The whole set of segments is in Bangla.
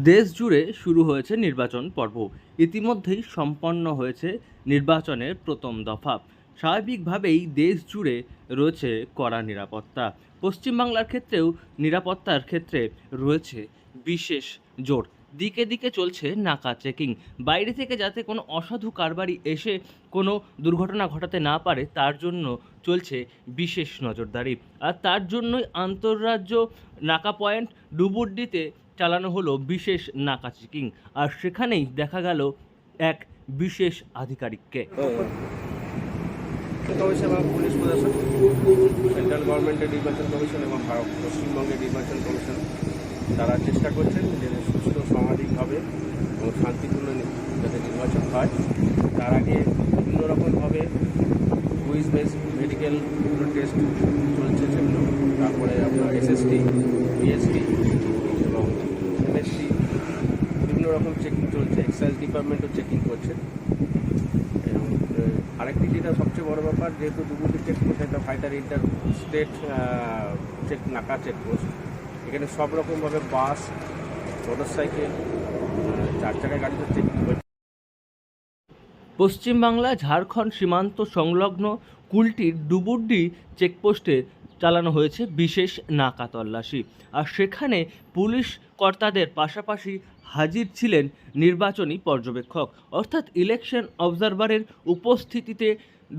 দেশ জুড়ে শুরু হয়েছে নির্বাচন পর্ব। ইতিমধ্যেই সম্পন্ন হয়েছে নির্বাচনের প্রথম দফা। স্বাভাবিকভাবেই দেশ জুড়ে রয়েছে কড়া নিরাপত্তা। পশ্চিমবাংলার ক্ষেত্রেও নিরাপত্তার ক্ষেত্রে রয়েছে বিশেষ জোর। দিকে দিকে চলছে নাকা চেকিং। বাইরে থেকে যাতে কোনো অসাধু কারবারি এসে কোনো দুর্ঘটনা ঘটাতে না পারে তার জন্য চলছে বিশেষ নজরদারি। আর তার জন্যই আন্তঃরাজ্য নাকা পয়েন্ট ডুবুরডিতে চালানো হলো বিশেষ নাকা চেকিং। আর সেখানেই দেখা গেল এক বিশেষ আধিকারিককে। কমিশন এবং পুলিশ প্রশাসন, সেন্ট্রাল গভর্নমেন্টের নির্বাচন কমিশন এবং পশ্চিমবঙ্গের নির্বাচন কমিশন তারা চেষ্টা করছেন যে সুস্থ সামাজিকভাবে এবং শান্তিপূর্ণ যাতে নির্বাচন হয়। তার আগে বিভিন্ন রকমভাবে কুইজ বেস মেডিকেল টেস্ট চলছে, সেগুলো তারপরে আপনার এসএসটি, বিএসটি এবং এমএসটি বিভিন্ন রকম চেকিং চলছে। এক্সাইজ ডিপার্টমেন্টও চেকিং করছে। এবং আরেকটি যেটা সবচেয়ে বড় ব্যাপার, যেহেতু ডুবুরি চেকপোস্ট একটা ফাইটার ইন্টার স্টেট নাকা চেকপোস্ট, এখানে সব রকমভাবে বাস, মোটরসাইকেল, চার চাকার গাড়িতে চেকিং হচ্ছে। পশ্চিমবাংলা ঝাড়খণ্ড সীমান্ত সংলগ্ন কুলটির ডুবুরডি চেকপোস্টে চালানো হয়েছে বিশেষ নাকা তল্লাশি। আর সেখানে পুলিশ কর্তাদের পাশাপাশি হাজির ছিলেন নির্বাচনী পর্যবেক্ষক, অর্থাৎ ইলেকশন অবজারভারের উপস্থিতিতে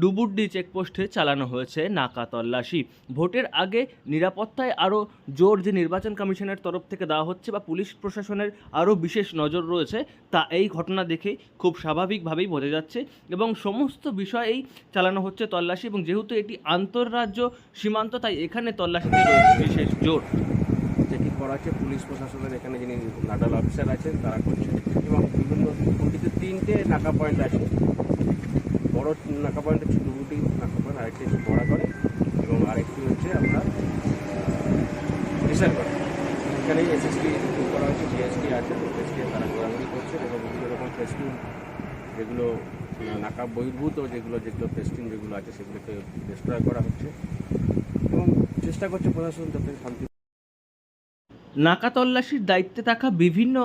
ডুবুরডি চেকপোস্টে চালানো হয়েছে নাকা তল্লাশি। ভোটের আগে নিরাপত্তায় আরও জোর যে নির্বাচন কমিশনের তরফ থেকে দেওয়া হচ্ছে বা পুলিশ প্রশাসনের আরও বিশেষ নজর রয়েছে, তা এই ঘটনা দেখে খুব স্বাভাবিকভাবেই বোঝা যাচ্ছে। এবং সমস্ত বিষয়েই চালানো হচ্ছে তল্লাশি, এবং যেহেতু এটি আন্তঃরাজ্য সীমান্ত তাই এখানে তল্লাশিতে রয়েছে বিশেষ জোর। চেকিং করা হচ্ছে পুলিশ প্রশাসনের, এখানে যিনি নাডাল অফিসার আছেন তারা করছেন। এবং বিভিন্ন কুলটিতে 3টে নাকা পয়েন্ট আছে। বড় নাকা পয়েন্ট হচ্ছে ডুবুরি নাকা পয়েন্ট, আরেকটি হচ্ছে বড়া করে এবং আরেকটি হচ্ছে আপনার রিসার্ভ করে। এখানে এসএসটি করা হয়েছে, জিএসটি আছে, এসএসটি তারা ঘোরাঘুরি করছেন এবং বিভিন্ন রকম ফেস্টিন যেগুলো নাকা বহির্ভূত যেগুলো ফেস্টিন যেগুলো আছে সেগুলোকে ডিস্ট্রয় করা হচ্ছে এবং চেষ্টা করছে প্রশাসন যাতে শান্তি। নাকা তল্লাশির দায়িত্বে থাকা বিভিন্ন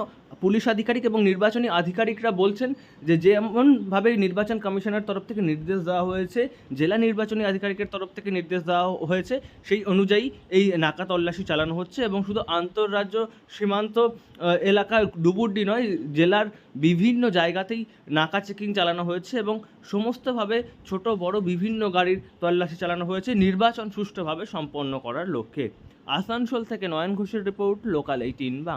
পুলিশ আধিকারিক এবং নির্বাচনী আধিকারিকরা বলছেন যে যেমনভাবে নির্বাচন কমিশনের তরফ থেকে নির্দেশ দেওয়া হয়েছে, জেলা নির্বাচনী আধিকারিকের তরফ থেকে নির্দেশ দেওয়া হয়েছে, সেই অনুযায়ী এই নাকা তল্লাশি চালানো হচ্ছে। এবং শুধু আন্তঃরাজ্য সীমান্ত এলাকায় ডুবুরডি নয়, জেলার বিভিন্ন জায়গাতেই নাকা চেকিং চালানো হয়েছে এবং সমস্তভাবে ছোট বড় বিভিন্ন গাড়ির তল্লাশি চালানো হয়েছে নির্বাচন সুষ্ঠুভাবে সম্পন্ন করার লক্ষ্যে। আসানসোল থেকে নয়ন ঘোষের রিপোর্ট, লোকাল 18 বাংলা।